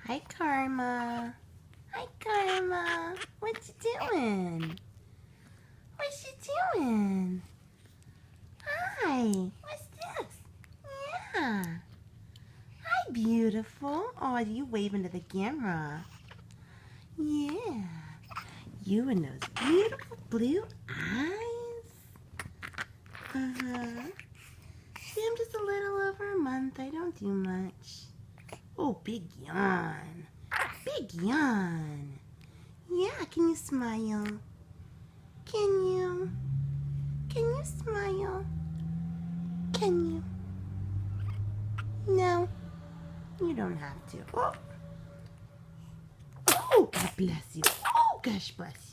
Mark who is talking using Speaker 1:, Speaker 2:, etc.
Speaker 1: Hi, Karma. Hi, Karma. What you doing? What you doing? Hi. What's this? Yeah. Hi, beautiful. Oh, you waving to the camera. Yeah. You and those beautiful blue eyes. Uh-huh. See, I'm just a little over a month. I don't do much. Oh, big yawn. Big yawn. Yeah, can you smile? Can you? Can you smile? Can you? No, you don't have to. Oh, oh, God bless you. Oh, gosh bless you.